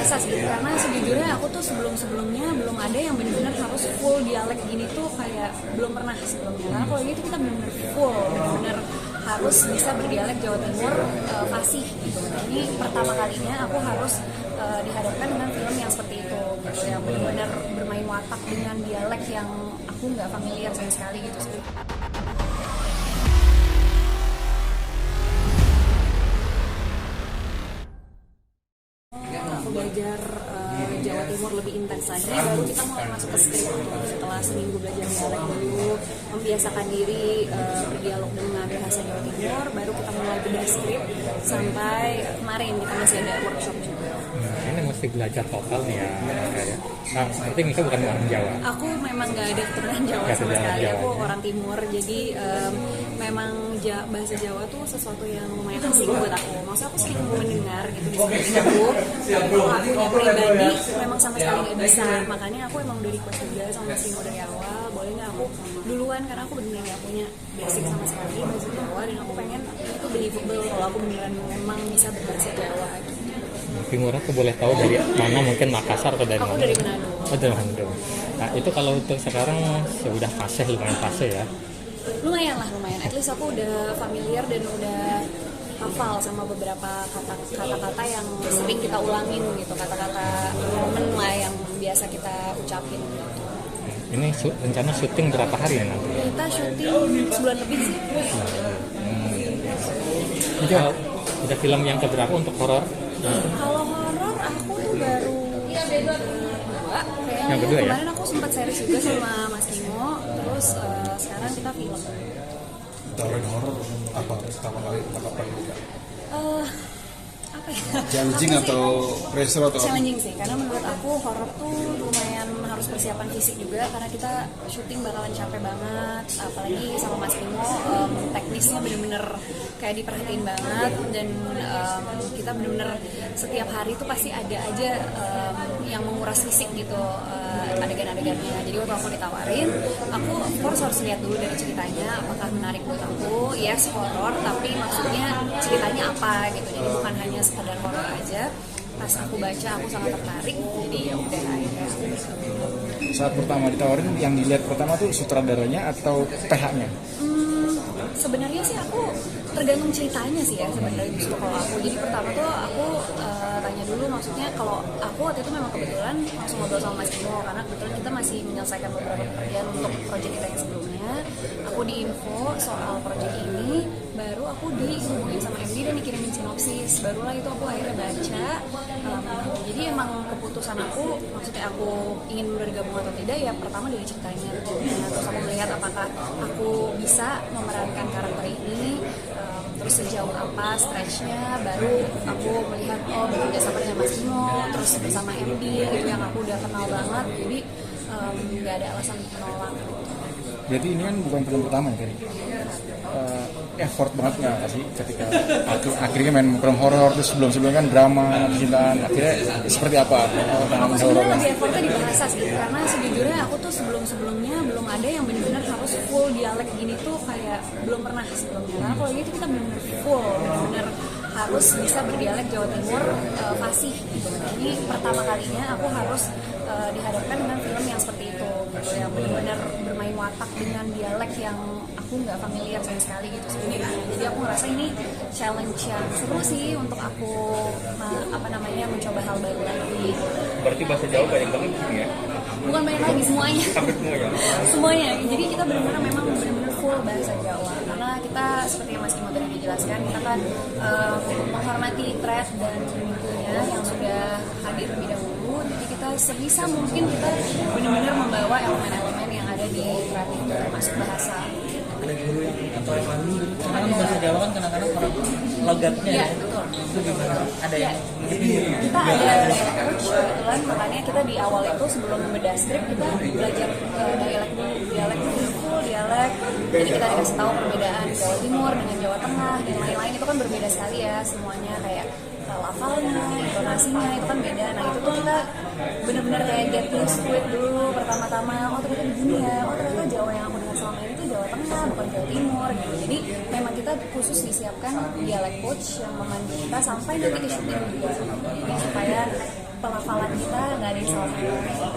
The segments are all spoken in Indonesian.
bahasa sih, karena sejujurnya aku tuh sebelumnya belum ada yang benar-benar harus full dialek gini tuh, kayak belum pernah sebelumnya. Karena kalau gitu kita benar-benar full, benar-benar harus bisa berdialek Jawa Timur fasih gitu. Nah, ini pertama kalinya aku harus dihadapkan dengan film yang seperti itu gitu, yang benar-benar bermain watak dengan dialek yang aku nggak familiar sama sekali gitu sih. Aku belajar Jawa Timur lebih intens lagi, baru kita mulai masuk ke skrip setelah seminggu belajar dialek dulu, membiasakan diri berdialog dengan bahasa Jawa Timur, baru kita mulai bedah skrip sampai kemarin kita masih ada workshop juga. Ini mesti belajar total nih ya. Nah, seperti Mika bukan orang Jawa. Aku memang nggak ada keturunan Jawa sama sekali. Aku orang Timur, jadi memang bahasa Jawa tuh sesuatu yang lumayan asing buat aku. Maksudnya aku sering mendengar gitu di sekitar aku pribadi memang sama sekali nggak bisa. Makanya aku emang udah request juga sama Mas Timo dari awal, boleh nggak aku duluan, karena aku beneran nggak punya basic sama sekali bahasa Jawa, dan aku pengen itu believable kalau aku beneran memang bisa berbahasa Jawa gitu. Timur aku boleh tahu dari mana, mungkin Makassar atau dari Aku mana? dari Manado. Oh, dari Manado. Nah, itu kalau untuk sekarang sudah fase, lumayan fase ya. Lumayan. At least aku udah familiar dan udah hafal sama beberapa kata-kata yang sering kita ulangin gitu, kata-kata momen lah yang biasa kita ucapin gitu. Ini rencana syuting berapa hari ya nanti? Kita syuting sebulan lebih sih. Udah film yang keberapa untuk horor? Kalau horor aku tuh baru kedua kayaknya. Yang kedua ya? Kemarin aku sempat series juga sama Mas Timo, terus sekarang kita film. Tawaran horor apa pertama kali tanggapan juga? Apa ya? Challenging atau pressure atau Challenging sih, karena menurut aku horor tuh lumayan harus persiapan fisik juga, karena kita syuting bakalan capek banget, apalagi sama Mas Timo, teknisnya bener-bener kayak diperhatiin banget, dan kita bener-bener setiap hari tuh pasti ada aja yang menguras fisik gitu, adegan-adegannya. Jadi waktu aku ditawarin, aku of course harus lihat dulu dari ceritanya apakah menarik buat aku. Yes, horor, tapi maksudnya ceritanya apa gitu, jadi bukan hanya sekedar horor aja. Pas aku baca aku sangat tertarik, jadi ya udah akhirnya. saat pertama ditawarin yang dilihat pertama tuh sutradaranya atau PH-nya? Sebenarnya sih aku tergantung ceritanya sih ya sebenarnya justru kalau aku. Jadi pertama tuh aku tanya dulu, maksudnya kalau aku waktu itu memang kebetulan langsung ngobrol sama Mas Timo, karena kebetulan kita masih menyelesaikan beberapa pekerjaan untuk proyek kita yang sebelumnya. Aku diinfo soal proyek ini, baru aku dihubungin sama MD dan dikirimin sinopsis, barulah itu aku akhirnya baca. Jadi emang keputusan aku, maksudnya aku ingin bergabung atau tidak ya pertama dari ceritanya, terus aku melihat apakah aku bisa memerankan karakter ini, terus sejauh apa stretchnya, baru aku melihat bekerja sama dengan Mas Timo, terus bersama MD gitu yang aku udah kenal banget, jadi nggak ada alasan untuk menolak. Berarti ini kan bukan film pertama ya, Kari? Effort banget nggak sih ketika akhirnya main film horor, terus sebelum-sebelumnya kan drama, percintaan, akhirnya seperti apa? Aku sebenarnya lebih effortnya di bahasa sih, karena sejujurnya aku tuh sebelumnya belum ada yang benar-benar harus full dialek gini tuh, kayak belum pernah sebelumnya. Karena kalau gitu kita benar-benar full, benar-benar harus bisa berdialek Jawa Timur fasih gitu. Ini pertama kalinya aku harus dihadapkan dengan film yang seperti itu gitu, yang benar-benar bermain watak dengan dialek yang aku nggak familiar sama sekali gitu sebenarnya. Jadi aku ngerasa ini challenge yang seru sih untuk aku mencoba hal baru lagi. Berarti bahasa Jawa banyak banget ya? Bukan banyak lagi, semuanya. Sampai semuanya? Semuanya. Jadi kita benar-benar memang benar-benar full bahasa Jawa. Karena kita seperti yang Mas Timo tadi dijelaskan, kita kan menghormati thread dan bukunya yang sudah hadir lebih dahulu. Jadi kita sebisa mungkin kita benar-benar membawa elemen-elemen yang ada di thread itu, termasuk bahasa. Ada guru atau yang lalu karena bahasa Jawa kan kadang-kadang orang logatnya ya, betul. Itu gimana? Ada yang kita ada coach kebetulan, makanya kita di awal itu sebelum membedah skrip kita belajar dialek full dialek, jadi kita dikasih tahu perbedaan Jawa Timur dengan Jawa Tengah dan lain-lain, itu kan berbeda sekali ya semuanya, kayak lafalnya, intonasinya itu kan beda. Nah itu tuh kita benar-benar kayak get used to it dulu pertama-tama. Oh ternyata begini ya, oh ternyata Jawa yang aku dengar selama ini tuh Jawa Tengah bukan Jawa Timur gitu. Jadi memang kita khusus disiapkan dialek coach yang memandu kita sampai nanti ke syuting juga, jadi supaya pelafalan kita nggak ada yang sama.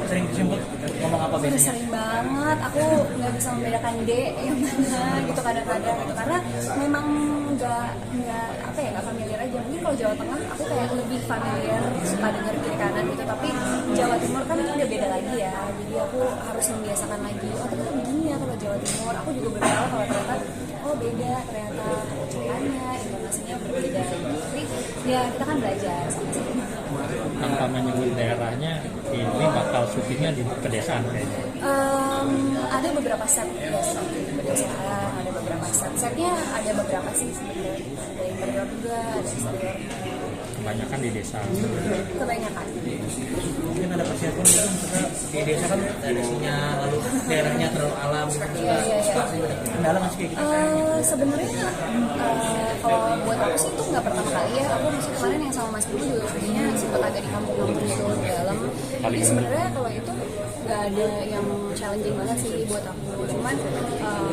Sering disebut ngomong apa Udah biasanya? sering banget, aku nggak bisa membedakan D yang mana gitu kadang-kadang gitu karena memang nggak apa ya nggak familiar aja. Mungkin kalau Jawa Tengah aku kayak lebih familiar suka denger kiri kanan gitu, tapi Jawa Timur kan itu udah beda lagi ya. Jadi aku harus membiasakan lagi. Oh ternyata begini ya kalau Jawa Timur. Aku juga baru tahu kalau ternyata oh beda ternyata caranya intonasinya berbeda. Tapi ya kita kan belajar sama-sama. Tanpa menyebut daerahnya, ini bakal syutingnya di pedesaan kayaknya. Ada beberapa set besok di pedesaan, ada beberapa setnya ada beberapa sih sebenarnya, ada interior juga, ada eksterior, Kebanyakan di desa. kebanyakan. Mungkin ada persiapan gitu, maksudnya di desa kan ada sinyal, lalu daerahnya terlalu alam gitu. Iya. Kendala nggak sih kayak gitu? Sebenarnya kalau buat aku sih itu nggak pertama kali ya. Aku masih kemarin yang sama Mas Budi juga syutingnya sempat agak di kampung-kampung gitu di dalam. Jadi sebenarnya kalau itu nggak ada yang challenging banget sih buat aku. Cuman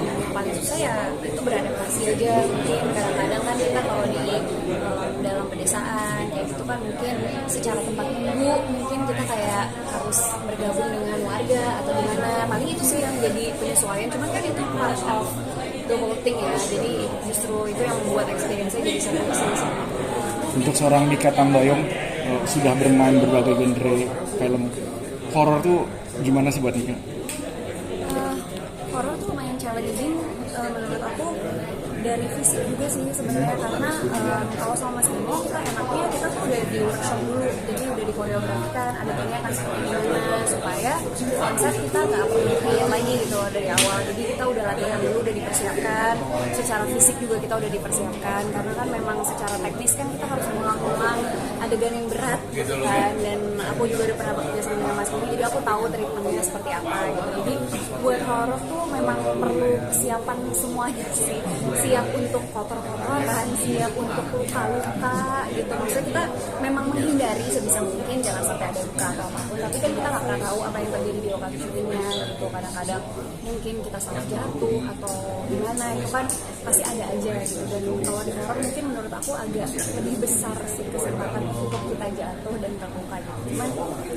yang paling susah ya itu beradaptasi aja. Mungkin kadang-kadang kan kita kalau di dalam pedesaan kayak gitu kan mungkin secara tempat tunggu mungkin kita kayak harus bergabung dengan warga atau gimana. Paling itu sih yang jadi penyesuaian. Cuman kan itu part of the whole thing ya. Jadi justru itu yang membuat experience-nya jadi seru sih. Untuk seorang Dika Tambayong sudah bermain berbagai genre film horor tuh gimana sih buat Dika? Horor tuh lumayan challenging menurut aku dari fisik juga sih sebenarnya karena kalau sama Mas Bimo kita enaknya kita tuh udah di workshop dulu, jadi udah dikoreografikan adegannya akan seperti gimana supaya konsep kita nggak perlu create lagi gitu dari awal. Jadi kita udah latihan dulu, udah dipersiapkan secara fisik juga kita udah dipersiapkan karena kan memang secara teknis kan kita harus mengulang-ulang adegan yang berat gitu kan. Dan aku juga udah pernah bekerja sama dengan Mas Bimo, jadi aku tahu treatmentnya seperti apa gitu. Jadi buat horor tuh memang perlu kesiapan semuanya sih. Siap untuk kotor-kotoran, siap untuk luka-luka gitu. Maksudnya kita memang menghindari sebisa mungkin jangan sampai ada luka atau apapun. Tapi kan kita nggak pernah tahu apa yang terjadi di lokasi syutingnya gitu. Kadang-kadang mungkin kita salah jatuh atau gimana itu kan pasti ada aja gitu. Dan kalau di horor mungkin menurut aku agak lebih besar sih kesempatan untuk kita jatuh dan terluka gitu. Cuman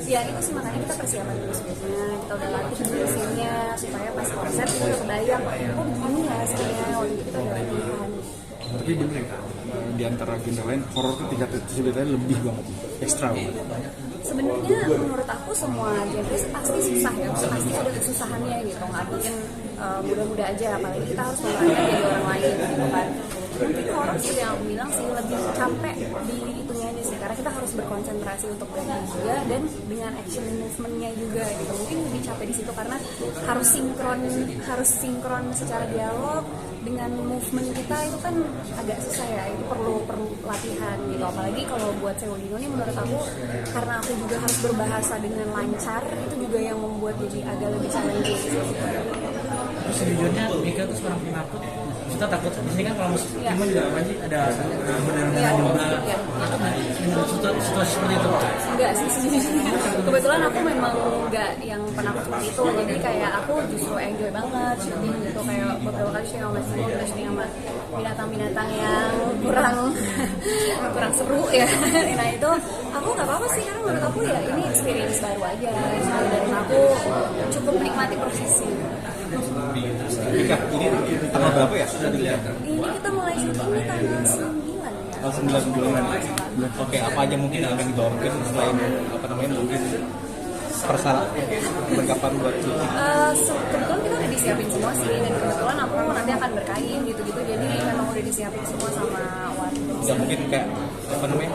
ya itu sih makanya kita persiapan dulu sebelumnya. Kita udah latih dulu scene-nya supaya pas konsep kita udah kebayang oh begini ya scene-nya waktu itu kita udah latihan. Tapi bener ya, di antara genre lain horor tuh tingkat kesulitannya lebih banget, ekstra banget. Sebenarnya menurut aku semua genre pasti susah ya, pasti ada kesusahannya gitu. Nggak mungkin mudah-mudah aja, apalagi kita harus memerankan jadi orang lain gitu kan. Mungkin horor seperti yang aku bilang sih lebih capek di itunya aja sih, karena kita harus berkonsentrasi untuk branding juga dan dengan action movementnya juga gitu. Mungkin lebih capek di situ karena harus sinkron secara dialog dengan movement kita itu kan agak susah ya. Itu perlu latihan gitu. Apalagi kalau buat Sewolino ini menurut aku karena aku juga harus berbahasa dengan lancar, itu juga yang membuat jadi agak lebih challenging sih. Terus sejujurnya Dika tuh seorang penakut. Kita takut di sini kan kalau muslim juga apa sih ada benar-benar juga. Dengan situasi seperti itu. Enggak sih sejujurnya. Kebetulan aku memang enggak yang penakut seperti itu. Jadi kayak aku justru enjoy banget syuting gitu. Kayak beberapa kali syuting sama Simo, kita syuting sama binatang-binatang yang kurang seru ya. Nah itu aku nggak apa-apa sih karena menurut aku ya ini experience baru aja. Dan aku cukup menikmati prosesnya. Dika, ini tanggal berapa ya? Ini kita mulai syuting di tanggal 9 ya. Oh, 9 bulan. Oke, apa aja mungkin yang akan dibawa mungkin selain apa namanya mungkin perlengkapan buat syuting? Kebetulan kita udah disiapin semua sih, dan kebetulan aku nanti akan berkain gitu-gitu, jadi memang udah disiapin semua sama warga. Nggak mungkin kayak apa namanya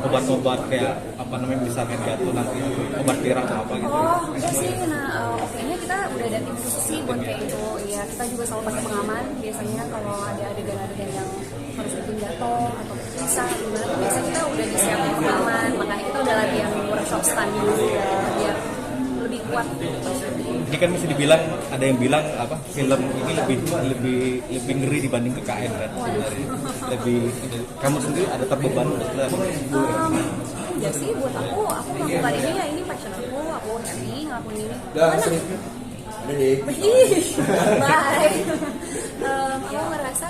obat-obat kayak apa namanya misalnya jatuh nanti obat pirang atau apa gitu. Oh enggak sih, nah oke-nya kita udah ada tim khusus sih buat kayak itu. Ya kita juga selalu pakai pengaman biasanya kalau ada adegan-adegan yang harus bikin jatuh atau pisah gimana, biasanya kita udah disiapin pengaman, makanya kita udah latihan workshop stand dulu ya, biar lebih kuat gitu. Jadi kan mesti dibilang ada yang bilang apa film ini lebih ngeri dibanding KKN kan. Lebih kamu sendiri ada terbeban Enggak sih, buat aku melakukan ini ya ini passion aku happy ngelakuin ini. Bye. Aku ngerasa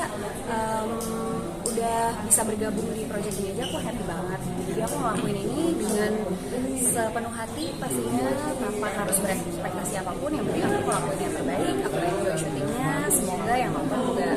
udah bisa bergabung di project ini aja aku happy banget. Jadi aku ngelakuin ini dengan sepenuh hati pastinya, tanpa harus berekspektasi apapun. Yang penting aku ngelakuin yang terbaik, aku enjoy syutingnya, semoga yang nonton juga